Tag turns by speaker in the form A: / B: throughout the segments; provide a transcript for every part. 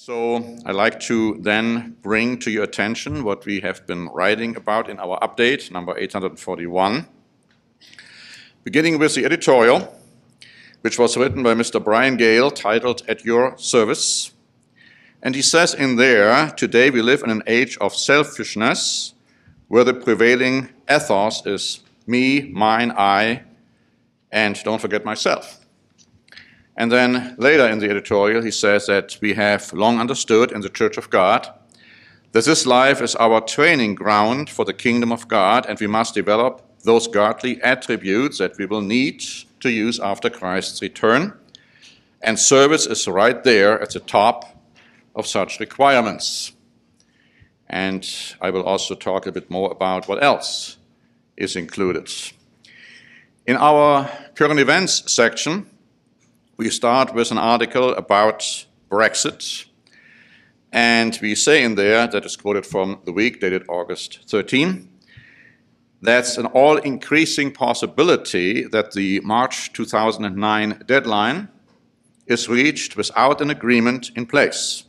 A: So I'd like to then bring to your attention what we have been writing about in our update, number 841, beginning with the editorial, which was written by Mr. Brian Gale, titled "At Your Service." And he says in there, today we live in an age of selfishness, where the prevailing ethos is me, mine, I, and don't forget myself. And then later in the editorial, he says that we have long understood in the Church of God that this life is our training ground for the kingdom of God, and we must develop those godly attributes that we will need to use after Christ's return. And service is right there at the top of such requirements. And I will also talk a bit more about what else is included. In our current events section, we start with an article about Brexit, and we say in there, that is quoted from the week dated August 13, that's an all-increasing possibility that the March 2009 deadline is reached without an agreement in place.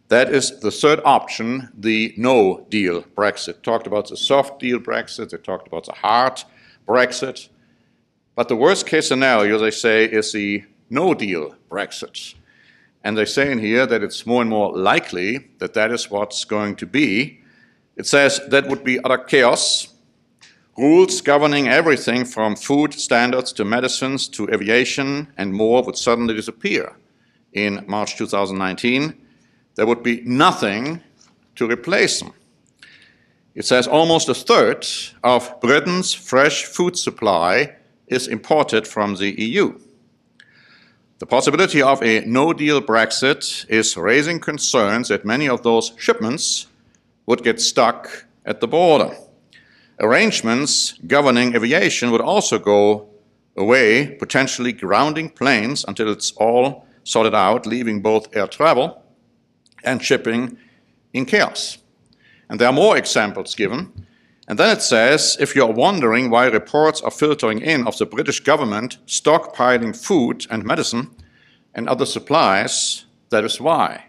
A: That is the third option, the no-deal Brexit. Talked about the soft deal Brexit, they talked about the hard Brexit, but the worst-case scenario, they say, is the no-deal Brexit. And they say in here that it's more and more likely that that is what's going to be. It says that would be utter chaos. Rules governing everything from food standards to medicines to aviation and more would suddenly disappear in March 2019. There would be nothing to replace them. It says almost a third of Britain's fresh food supply is imported from the EU. The possibility of a no-deal Brexit is raising concerns that many of those shipments would get stuck at the border. Arrangements governing aviation would also go away, potentially grounding planes until it's all sorted out, leaving both air travel and shipping in chaos. And there are more examples given. And then it says, if you're wondering why reports are filtering in of the British government stockpiling food and medicine and other supplies, that is why.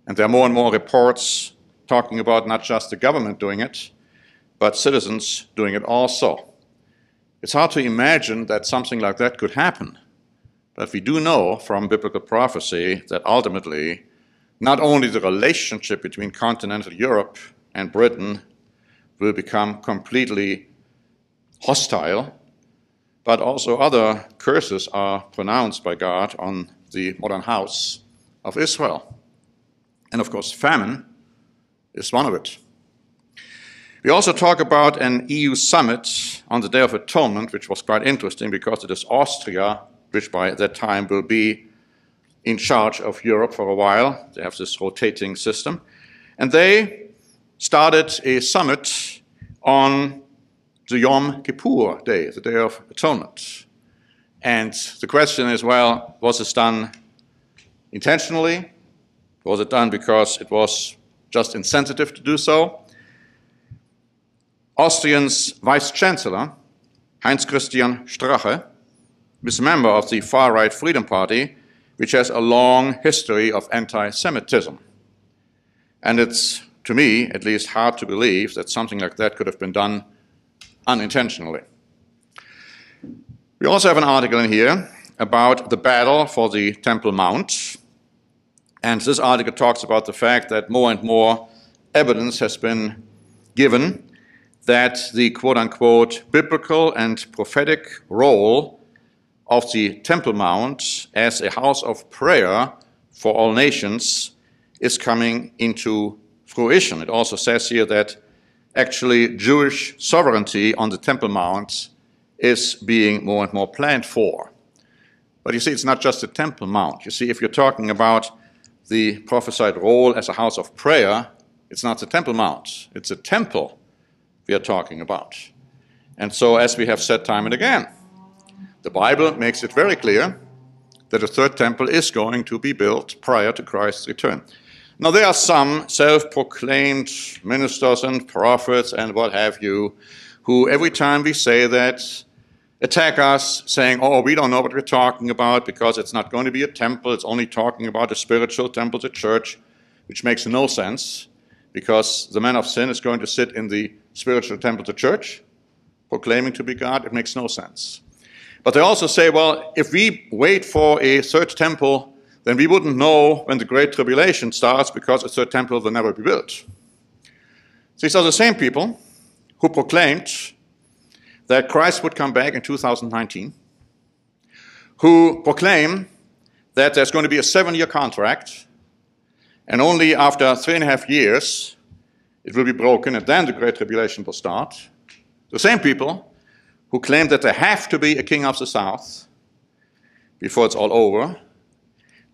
A: And there are more and more reports talking about not just the government doing it, but citizens doing it also. It's hard to imagine that something like that could happen. But we do know from biblical prophecy that ultimately, not only the relationship between continental Europe and Britain will become completely hostile, but also other curses are pronounced by God on the modern house of Israel. And of course, famine is one of it. We also talk about an EU summit on the Day of Atonement, which was quite interesting because it is Austria, which by that time will be in charge of Europe for a while. They have this rotating system. And they started a summit on the Yom Kippur Day, the Day of Atonement. And the question is, well, was this done intentionally? Was it done because it was just insensitive to do so? Austria's Vice-Chancellor, Heinz-Christian Strache, is a member of the far-right Freedom Party, which has a long history of anti-Semitism. And it's, to me, at least hard to believe that something like that could have been done unintentionally. We also have an article in here about the battle for the Temple Mount. And this article talks about the fact that more and more evidence has been given that the quote-unquote biblical and prophetic role of the Temple Mount as a house of prayer for all nations is coming into fruition. It also says here that actually Jewish sovereignty on the Temple Mount is being more and more planned for. But you see, it's not just the Temple Mount. You see, if you're talking about the prophesied role as a house of prayer, it's not the Temple Mount, it's a temple we are talking about. And so, as we have said time and again, the Bible makes it very clear that a third temple is going to be built prior to Christ's return. Now, there are some self-proclaimed ministers and prophets and what have you, who every time we say that, attack us, saying, oh, we don't know what we're talking about because it's not going to be a temple, it's only talking about a spiritual temple, the church, which makes no sense because the man of sin is going to sit in the spiritual temple, the church, proclaiming to be God. It makes no sense. But they also say, well, if we wait for a third temple, then we wouldn't know when the Great Tribulation starts because a third temple will never be built. These are the same people who proclaimed that Christ would come back in 2019, who proclaim that there's going to be a 7-year contract, and only after 3.5 years it will be broken, and then the Great Tribulation will start. The same people who claim that there have to be a king of the south before it's all over.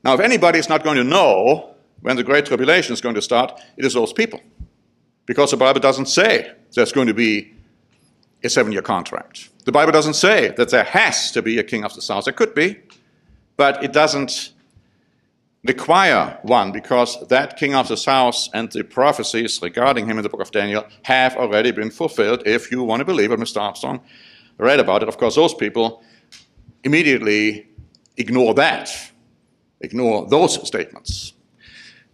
A: Now, if anybody is not going to know when the Great Tribulation is going to start, it is those people. Because the Bible doesn't say there's going to be a 7-year contract. The Bible doesn't say that there has to be a king of the south. There could be, but it doesn't require one, because that king of the south and the prophecies regarding him in the book of Daniel have already been fulfilled, if you want to believe what Mr. Armstrong read about it. Of course, those people immediately ignore that, ignore those statements,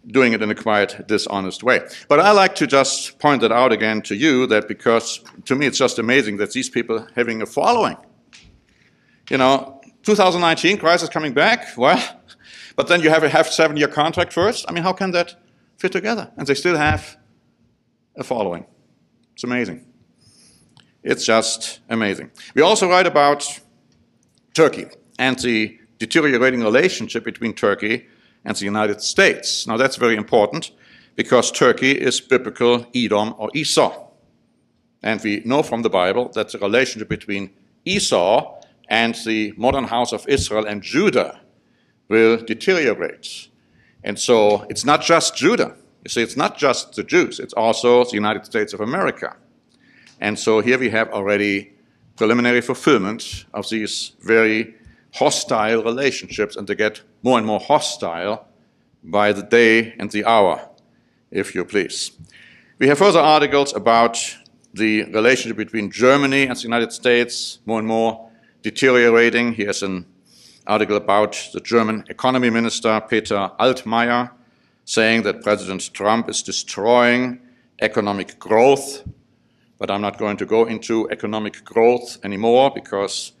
A: doing it in a quite dishonest way. But I like to just point that out again to you, that because to me it's just amazing that these people having a following. You know, 2019, Christ is coming back, well, but then you have a 7-year contract first. I mean, how can that fit together? And they still have a following. It's amazing. It's just amazing. We also write about Turkey and the deteriorating relationship between Turkey and the United States. Now that's very important because Turkey is biblical Edom or Esau. And we know from the Bible that the relationship between Esau and the modern house of Israel and Judah will deteriorate. And so it's not just Judah. You see, it's not just the Jews. It's also the United States of America. And so here we have already preliminary fulfillment of these very hostile relationships, and they get more and more hostile by the day and the hour, if you please. We have further articles about the relationship between Germany and the United States, more and more deteriorating. Here's an article about the German economy minister, Peter Altmaier, saying that President Trump is destroying economic growth. But I'm not going to go into economic growth anymore because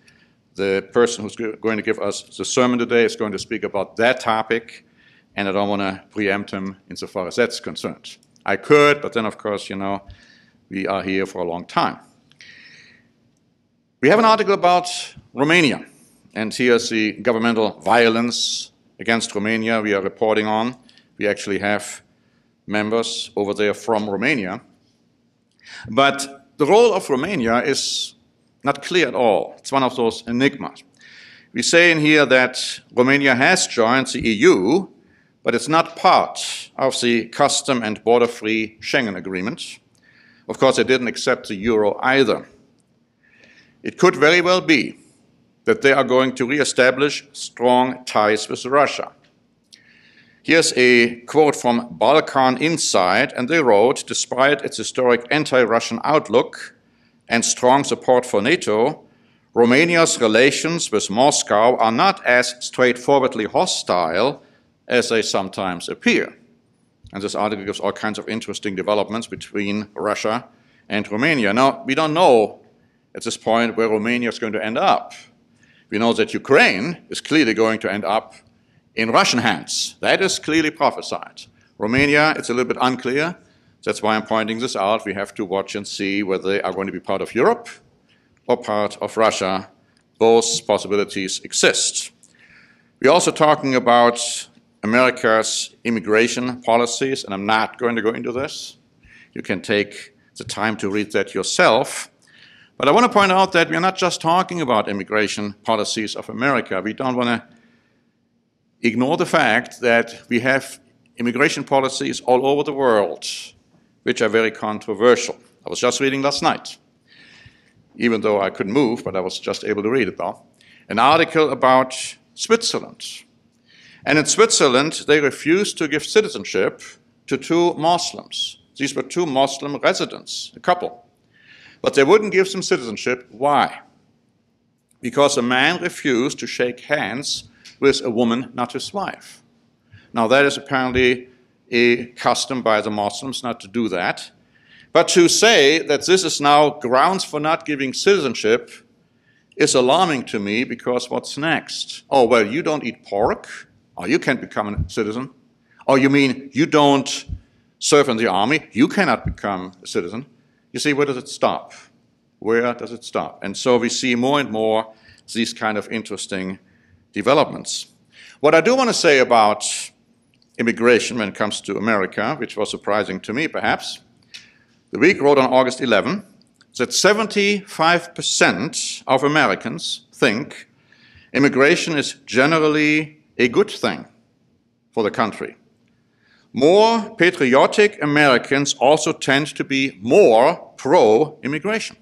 A: the person who's going to give us the sermon today is going to speak about that topic, and I don't want to preempt him insofar as that's concerned. I could, but then, of course, you know, we are here for a long time. We have an article about Romania, and here's the governmental violence against Romania we are reporting on. We actually have members over there from Romania. But the role of Romania is not clear at all. It's one of those enigmas. We say in here that Romania has joined the EU, but it's not part of the custom and border-free Schengen agreement. Of course, they didn't accept the euro either. It could very well be that they are going to reestablish strong ties with Russia. Here's a quote from Balkan Insight, and they wrote, despite its historic anti-Russian outlook and strong support for NATO, Romania's relations with Moscow are not as straightforwardly hostile as they sometimes appear. And this article gives all kinds of interesting developments between Russia and Romania. Now, we don't know at this point where Romania is going to end up. We know that Ukraine is clearly going to end up in Russian hands. That is clearly prophesied. Romania, it's a little bit unclear. That's why I'm pointing this out. We have to watch and see whether they are going to be part of Europe or part of Russia. Both possibilities exist. We're also talking about America's immigration policies, and I'm not going to go into this. You can take the time to read that yourself. But I want to point out that we're not just talking about immigration policies of America. We don't want to ignore the fact that we have immigration policies all over the world, which are very controversial. I was just reading last night, even though I couldn't move, but I was just able to read it though, an article about Switzerland. And in Switzerland, they refused to give citizenship to 2 Muslims. These were 2 Muslim residents, a couple. But they wouldn't give them citizenship. Why? because a man refused to shake hands with a woman, not his wife. Now that is apparently a custom by the Muslims not to do that. But to say that this is now grounds for not giving citizenship is alarming to me, because what's next? Oh, well, you don't eat pork? Oh, you can't become a citizen? Oh, you mean you don't serve in the army? You cannot become a citizen? You see, where does it stop? Where does it stop? And so we see more and more these kind of interesting developments. What I do want to say about immigration when it comes to America, which was surprising to me perhaps, the Week wrote on August 11 that 75% of Americans think immigration is generally a good thing for the country. More patriotic Americans also tend to be more pro-immigration.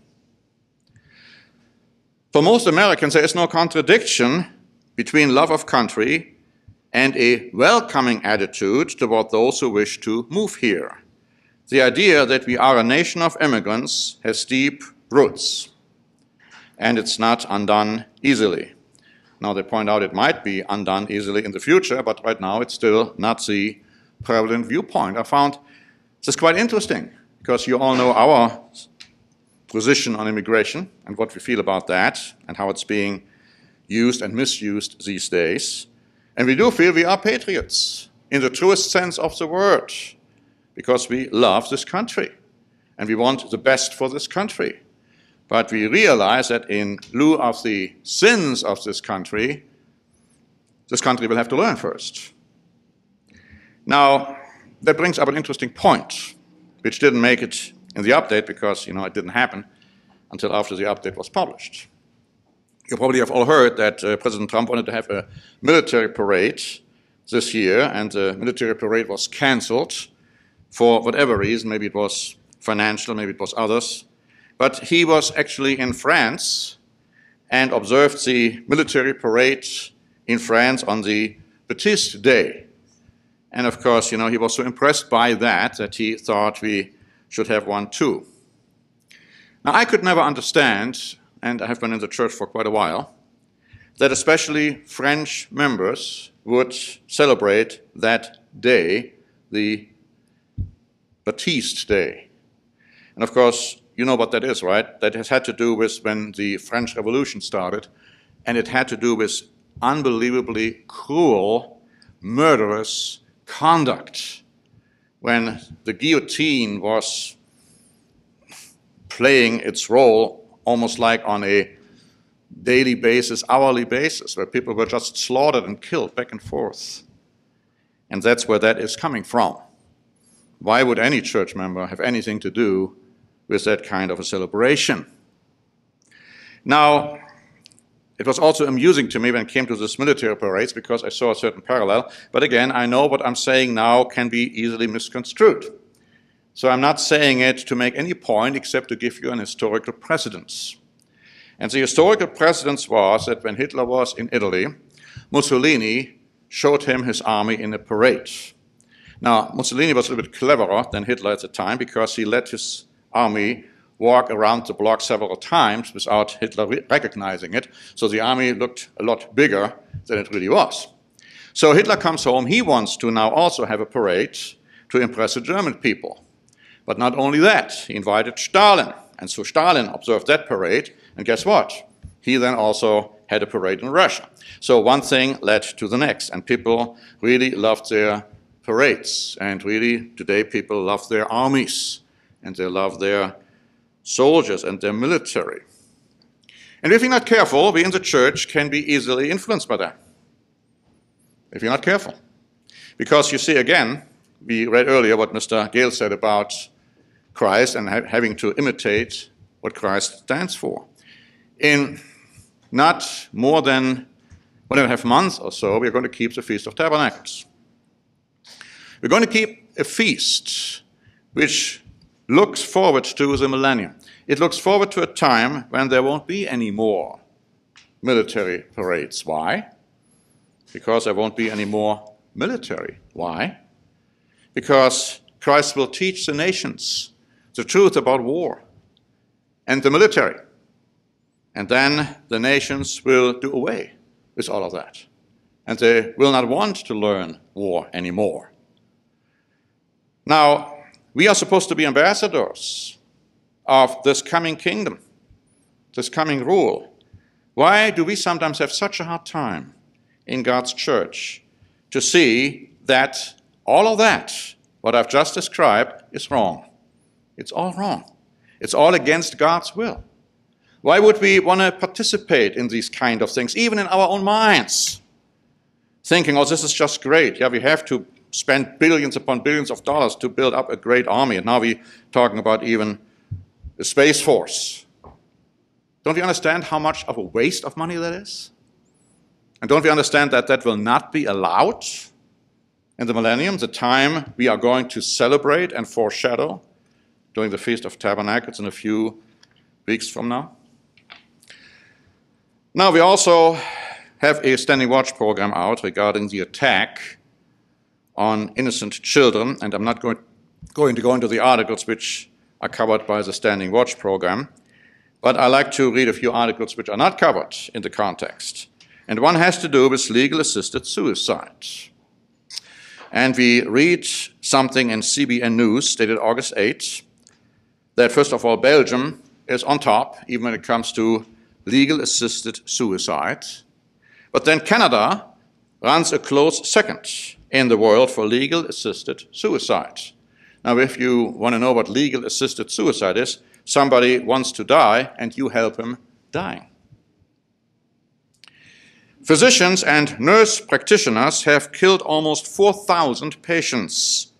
A: For most Americans, there is no contradiction between love of country and a welcoming attitude toward those who wish to move here. The idea that we are a nation of immigrants has deep roots, and it's not undone easily. Now, they point out it might be undone easily in the future, but right now it's still not the prevalent viewpoint. I found this quite interesting, because you all know our position on immigration and what we feel about that and how it's being used and misused these days. And we do feel we are patriots in the truest sense of the word, because we love this country and we want the best for this country. But we realize that in lieu of the sins of this country will have to learn first. Now, that brings up an interesting point, which didn't make it in the update because, it didn't happen until after the update was published. You probably have all heard that President Trump wanted to have a military parade this year, and the military parade was canceled for whatever reason. Maybe it was financial, maybe it was others. But he was actually in France and observed the military parade in France on the Baptiste Day. And of course, he was so impressed by that he thought we should have one too. Now, I could never understand, and I have been in the church for quite a while, that especially French members would celebrate that day, the Baptiste Day. And of course, you know what that is, right? That has had to do with when the French Revolution started, and it had to do with unbelievably cruel, murderous conduct when the guillotine was playing its role almost like on a daily basis, hourly basis, where people were just slaughtered and killed back and forth. And that's where that is coming from. Why would any church member have anything to do with that kind of a celebration? Now, it was also amusing to me when it came to this military parades, because I saw a certain parallel. But again, I know what I'm saying now can be easily misconstrued. So I'm not saying it to make any point except to give you an historical precedence. And the historical precedence was that when Hitler was in Italy, Mussolini showed him his army in a parade. Now, Mussolini was a little bit cleverer than Hitler at the time, because he let his army walk around the block several times without Hitler recognizing it. So the army looked a lot bigger than it really was. So Hitler comes home. He wants to now also have a parade to impress the German people. But not only that, he invited Stalin. And so Stalin observed that parade. And guess what? He then also had a parade in Russia. So one thing led to the next. And people really loved their parades. And really, today, people love their armies. And they love their soldiers and their military. And if you're not careful, we in the church can be easily influenced by that. If you're not careful. Because you see, again, we read earlier what Mr. Gale said about Christ and having to imitate what Christ stands for. In not more than 1.5 months or so, we're going to keep the Feast of Tabernacles. We're going to keep a feast which looks forward to the Millennium. It looks forward to a time when there won't be any more military parades. Why? Because there won't be any more military. Why? Because Christ will teach the nations the truth about war and the military. And then the nations will do away with all of that. And they will not want to learn war anymore. Now, we are supposed to be ambassadors of this coming kingdom, this coming rule. Why do we sometimes have such a hard time in God's church to see that all of that, what I've just described, is wrong? It's all wrong. It's all against God's will. Why would we want to participate in these kind of things, even in our own minds? Thinking, oh, this is just great. Yeah, we have to spend billions upon billions of dollars to build up a great army. And now we're talking about even the Space Force. Don't we understand how much of a waste of money that is? And don't we understand that that will not be allowed in the Millennium, the time we are going to celebrate and foreshadow during the Feast of Tabernacles in a few weeks from now? Now, we also have a standing watch program out regarding the attack on innocent children, and I'm not going to go into the articles which are covered by the standing watch program, but I like to read a few articles which are not covered in the context. And one has to do with legal assisted suicide. And we read something in CBN News, dated August 8, that first of all, Belgium is on top, even when it comes to legal assisted suicide. But then Canada runs a close second in the world for legal assisted suicide. Now, if you want to know what legal assisted suicide is, somebody wants to die and you help him dying. Physicians and nurse practitioners have killed almost 4,000 patients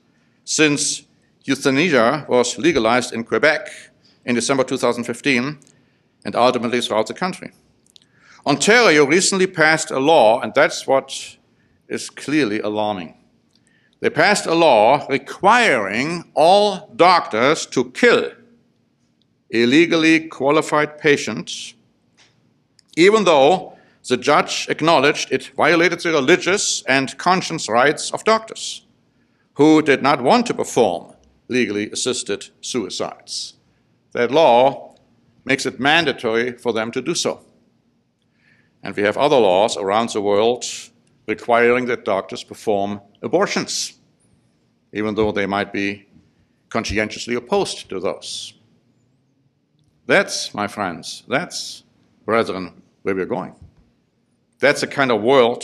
A: since euthanasia was legalized in Quebec in December 2015 and ultimately throughout the country. Ontario recently passed a law, and that's what is clearly alarming. They passed a law requiring all doctors to kill illegally qualified patients, even though the judge acknowledged it violated the religious and conscience rights of doctors who did not want to perform legally assisted suicides. That law makes it mandatory for them to do so. And we have other laws around the world requiring that doctors perform abortions, even though they might be conscientiously opposed to those. That's, my friends, that's, brethren, where we're going. That's the kind of world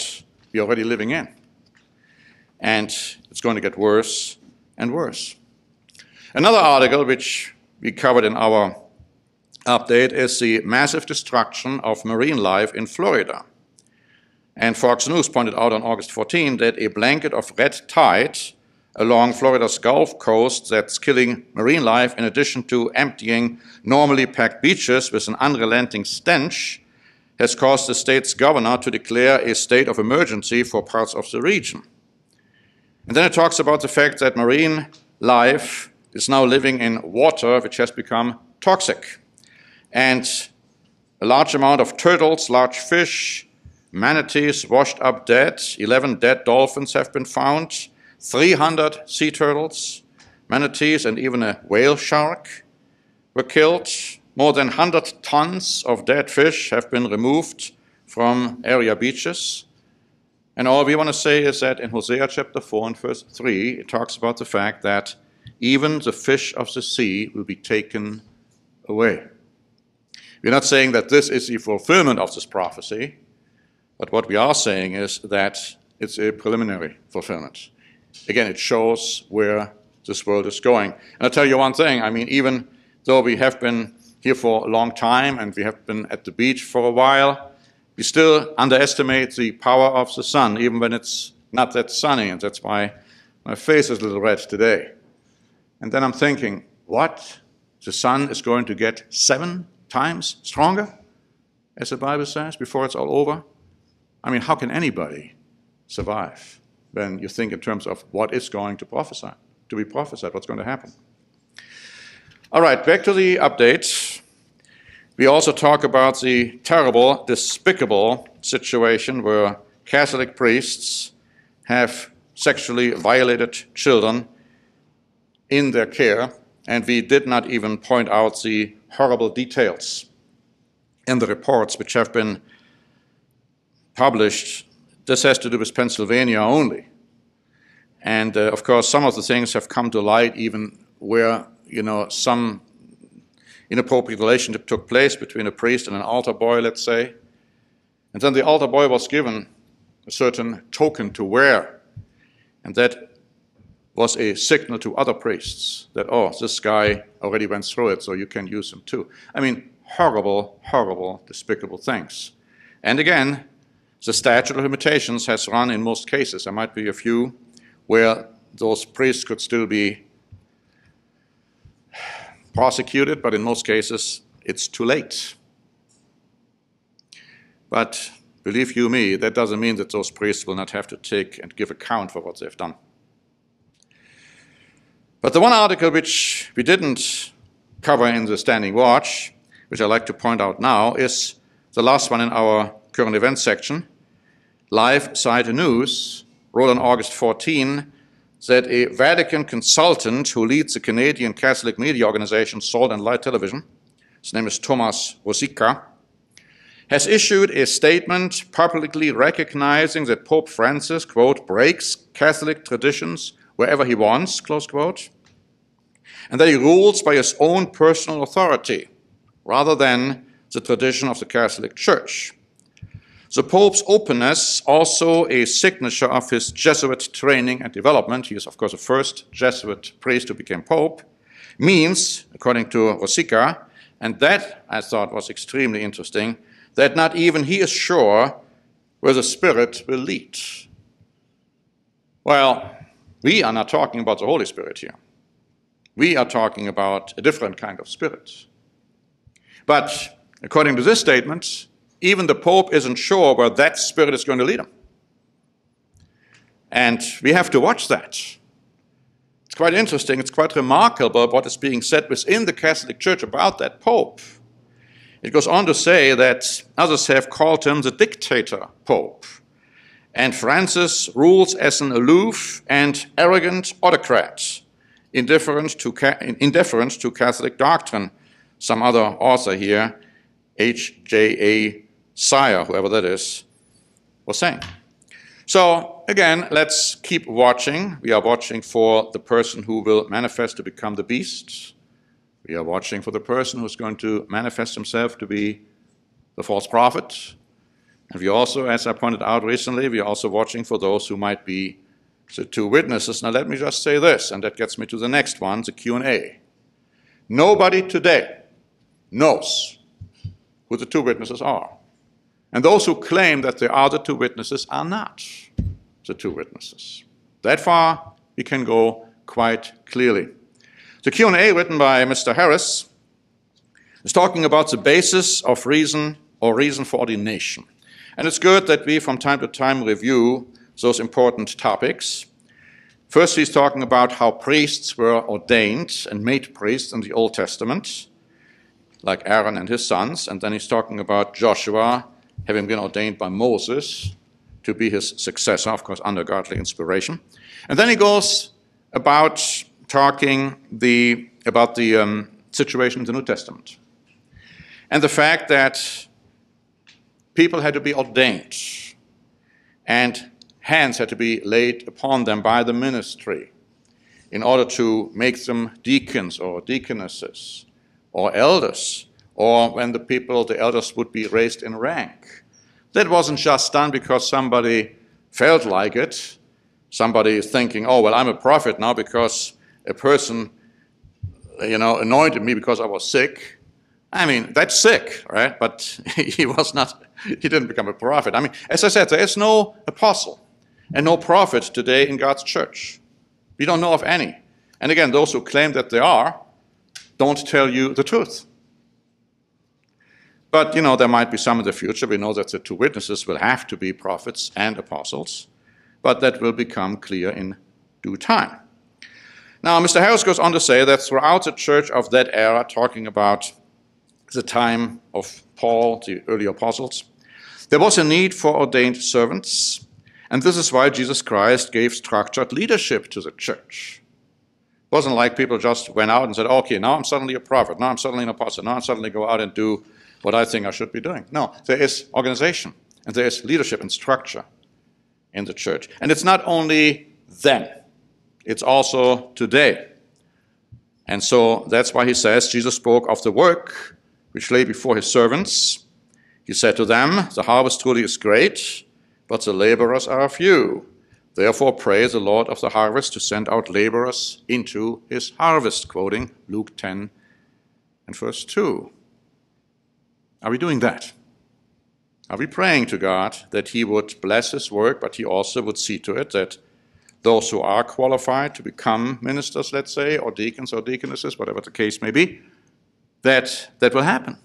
A: we're already living in. And it's going to get worse and worse. Another article which we covered in our update is the massive destruction of marine life in Florida. And Fox News pointed out on August 14 that a blanket of red tide along Florida's Gulf Coast that's killing marine life, in addition to emptying normally packed beaches with an unrelenting stench, has caused the state's governor to declare a state of emergency for parts of the region. And then it talks about the fact that marine life is now living in water which has become toxic. And a large amount of turtles, large fish, manatees washed up dead, 11 dead dolphins have been found, 300 sea turtles, manatees, and even a whale shark were killed. More than 100 tons of dead fish have been removed from area beaches. And all we want to say is that in Hosea chapter 4 and verse 3, it talks about the fact that even the fish of the sea will be taken away. We're not saying that this is the fulfillment of this prophecy, but what we are saying is that it's a preliminary fulfillment. Again, it shows where this world is going. And I'll tell you one thing, I mean, even though we have been here for a long time and we have been at the beach for a while, we still underestimate the power of the sun, even when it's not that sunny, and that's why my face is a little red today. And then I'm thinking, what? The sun is going to get 7 times stronger, as the Bible says, before it's all over? I mean, how can anybody survive when you think in terms of what is going to be prophesied, what's going to happen? All right, back to the update. We also talk about the terrible, despicable situation where Catholic priests have sexually violated children in their care, and we did not even point out the horrible details. in the reports which have been published. This has to do with Pennsylvania only. And of course, some of the things have come to light even where, some inappropriate relationship took place between a priest and an altar boy, let's say. And then the altar boy was given a certain token to wear. And that was a signal to other priests that, oh, this guy already went through it, so you can use him too. I mean, horrible, horrible, despicable things. And again, the statute of limitations has run in most cases. There might be a few where those priests could still be prosecuted, but in most cases, it's too late. But believe you me, that doesn't mean that those priests will not have to take and give account for what they've done. But the one article which we didn't cover in the Standing Watch, which I'd like to point out now, is the last one in our current events section. Live Side News wrote on August 14 that a Vatican consultant who leads the Canadian Catholic media organization Salt and Light Television, his name is Thomas Rosica, has issued a statement publicly recognizing that Pope Francis, quote, breaks Catholic traditions wherever he wants, close quote, and that he rules by his own personal authority rather than the tradition of the Catholic Church. The Pope's openness, also a signature of his Jesuit training and development, he is of course the first Jesuit priest who became Pope, means, according to Rosica, and that I thought was extremely interesting, that not even he is sure where the Spirit will lead. Well, we are not talking about the Holy Spirit here. We are talking about a different kind of spirit. But according to this statement, even the Pope isn't sure where that Spirit is going to lead him. And we have to watch that. It's quite interesting, it's quite remarkable what is being said within the Catholic Church about that Pope. It goes on to say that others have called him the dictator Pope. And Francis rules as an aloof and arrogant autocrat, indifferent to Catholic doctrine. Some other author here, H.J.A. Sire, whoever that is, was saying. So again, let's keep watching. We are watching for the person who will manifest to become the beast. We are watching for the person who's going to manifest himself to be the false prophet. And we also, as I pointed out recently, we are also watching for those who might be the two witnesses. Now let me just say this, and that gets me to the next one, the Q&A. Nobody today knows who the two witnesses are. And those who claim that they are the two witnesses are not the two witnesses. That far we can go quite clearly. The Q&A written by Mr. Harris is talking about the basis of reason or reason for ordination. And it's good that we from time to time review those important topics. First, he's talking about how priests were ordained and made priests in the Old Testament, like Aaron and his sons. And then he's talking about Joshua having been ordained by Moses to be his successor, of course, under godly inspiration. And then he goes about talking about the situation in the New Testament and the fact that people had to be ordained and hands had to be laid upon them by the ministry in order to make them deacons or deaconesses or elders, or when the elders would be raised in rank. That wasn't just done because somebody felt like it. Somebody is thinking, oh, well, I'm a prophet now because a person, anointed me because I was sick. I mean, that's sick, right? But he didn't become a prophet. I mean, as I said, there is no apostle and no prophet today in God's church. We don't know of any. And again, those who claim that they are don't tell you the truth. But, there might be some in the future. We know that the two witnesses will have to be prophets and apostles, but that will become clear in due time. Now, Mr. Harris goes on to say that throughout the church of that era, talking about the time of Paul, the early apostles, there was a need for ordained servants, and this is why Jesus Christ gave structured leadership to the church. It wasn't like people just went out and said, okay, now I'm suddenly a prophet, now I'm suddenly an apostle, now I suddenly go out and do what I think I should be doing. No, there is organization, and there is leadership and structure in the church. And it's not only then, it's also today. And so that's why he says, Jesus spoke of the work which lay before his servants. He said to them, the harvest truly is great, but the laborers are few. Therefore pray the Lord of the harvest to send out laborers into his harvest, quoting Luke 10 and verse 2. Are we doing that? Are we praying to God that he would bless his work, but he also would see to it that those who are qualified to become ministers, let's say, or deacons or deaconesses, whatever the case may be, that will happen?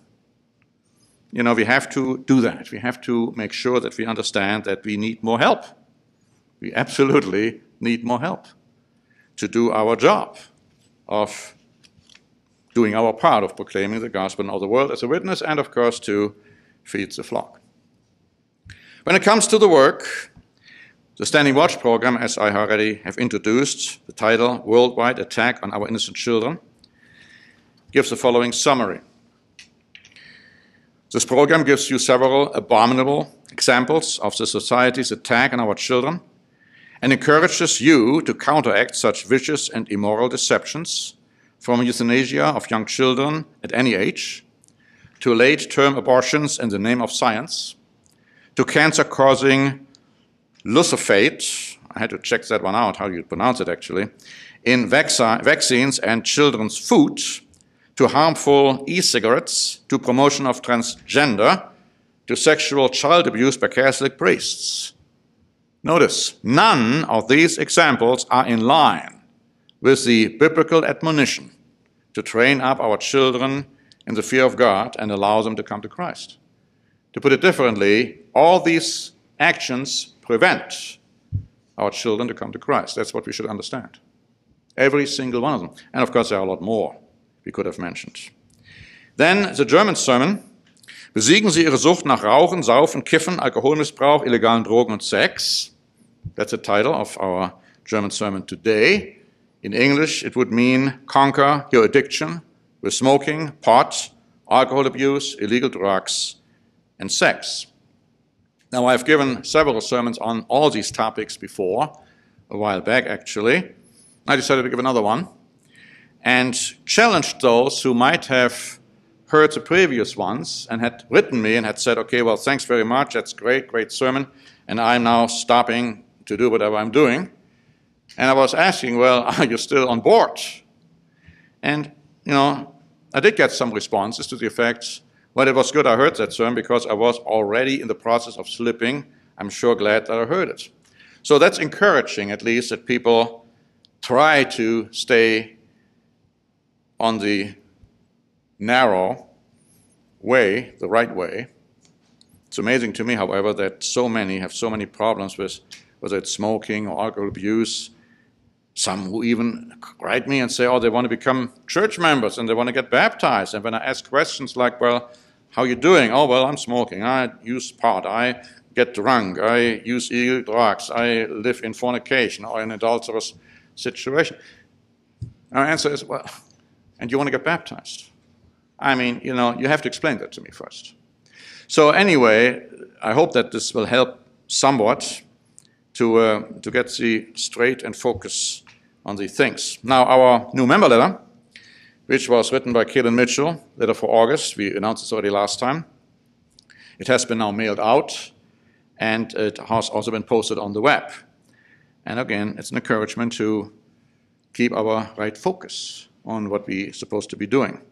A: You know, we have to do that. We have to make sure that we understand that we need more help. We absolutely need more help to do our job of doing our part of proclaiming the gospel in all the world as a witness, and of course to feed the flock. When it comes to the work, the Standing Watch program, as I already have introduced, the title Worldwide Attack on Our Innocent Children, gives the following summary. This program gives you several abominable examples of the society's attack on our children and encourages you to counteract such vicious and immoral deceptions, from euthanasia of young children at any age, to late-term abortions in the name of science, to cancer-causing lucifate, I had to check that one out, how you pronounce it actually, in vaccines and children's food, to harmful e-cigarettes, to promotion of transgender, to sexual child abuse by Catholic priests. Notice, none of these examples are in line with the biblical admonition to train up our children in the fear of God and allow them to come to Christ. To put it differently, all these actions prevent our children to come to Christ. That's what we should understand. Every single one of them. And of course, there are a lot more we could have mentioned. Then the German sermon, besiegen Sie Ihre Sucht nach Rauchen, Saufen, Kiffen, Alkoholmissbrauch, illegalen Drogen und Sex. That's the title of our German sermon today. In English, it would mean conquer your addiction with smoking, pot, alcohol abuse, illegal drugs, and sex. Now, I've given several sermons on all these topics before, a while back actually. I decided to give another one and challenged those who might have heard the previous ones and had written me and had said, okay, well, thanks very much, that's great, great sermon, and I'm now stopping to do whatever I'm doing. And I was asking, well, are you still on board? And, you know, I did get some responses to the effect, well, it was good I heard that sermon because I was already in the process of slipping. I'm sure glad that I heard it. So that's encouraging, at least, that people try to stay on the narrow way, the right way. It's amazing to me, however, that so many have so many problems with whether it's smoking or alcohol abuse. Some who even write me and say, oh, they want to become church members and they want to get baptized. And when I ask questions like, well, how are you doing? Oh, well, I'm smoking. I use pot. I get drunk. I use illegal drugs. I live in fornication or in an adulterous situation. Our answer is, well, and you want to get baptized? I mean, you know, you have to explain that to me first. So anyway, I hope that this will help somewhat to get the straight and focus on the things. Now, our new member letter, which was written by Kaylin Mitchell, letter for August, we announced this already last time. It has been now mailed out, and it has also been posted on the web. And again, it's an encouragement to keep our right focus on what we're supposed to be doing.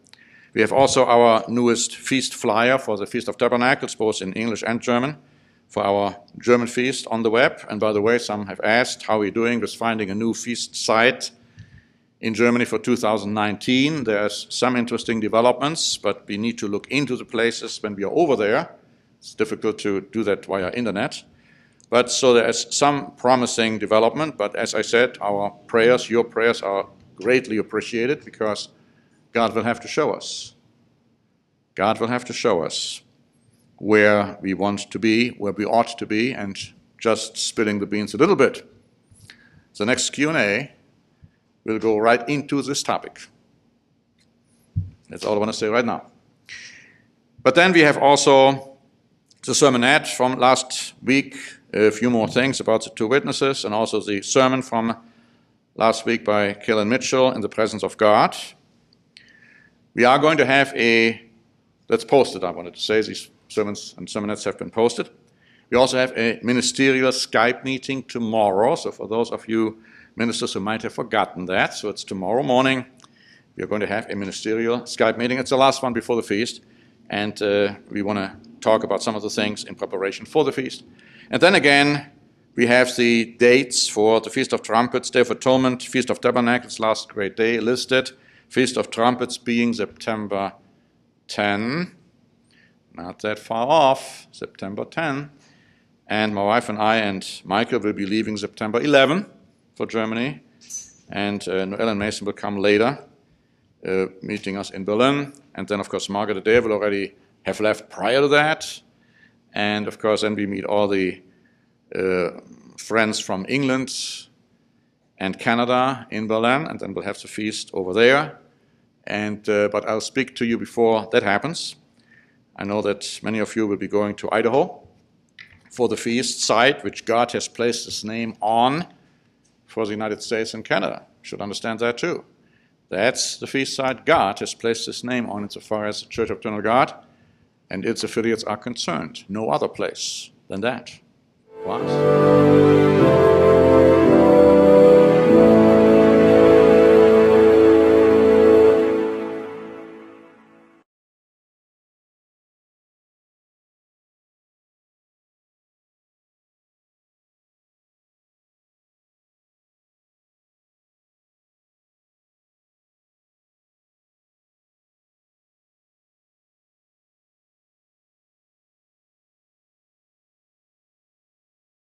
A: We have also our newest feast flyer for the Feast of Tabernacles, both in English and German, for our German feast on the web. And by the way, some have asked how we're doing with finding a new feast site in Germany for 2019. There's some interesting developments, but we need to look into the places when we are over there. It's difficult to do that via internet. But so there is some promising development, but as I said, our prayers, your prayers are greatly appreciated because God will have to show us. God will have to show us where we want to be, where we ought to be, and just spilling the beans a little bit. The next Q&A will go right into this topic. That's all I want to say right now. But then we have also the sermonette from last week, a few more things about the two witnesses, and also the sermon from last week by Kalen Mitchell, In the Presence of God. We are going to have that's posted, I wanted to say, these sermons and sermonettes have been posted. We also have a ministerial Skype meeting tomorrow, so for those of you ministers who might have forgotten that, so it's tomorrow morning, we are going to have a ministerial Skype meeting. It's the last one before the feast, and we want to talk about some of the things in preparation for the feast. And then again, we have the dates for the Feast of Trumpets, Day of Atonement, Feast of Tabernacles, last great day listed. Feast of Trumpets being September 10, not that far off, September 10. And my wife and I and Michael will be leaving September 11 for Germany. And Noel and Mason will come later, meeting us in Berlin. And then, of course, Margaret and Dave will already have left prior to that. And, of course, then we meet all the friends from England and Canada in Berlin. And then we'll have the feast over there. And but I'll speak to you before that happens. I know that many of you will be going to Idaho for the feast site, which God has placed His name on for the United States and Canada. You should understand that too. That's the feast site God has placed His name on insofar as the Church of Eternal God and its affiliates are concerned. No other place than that. What?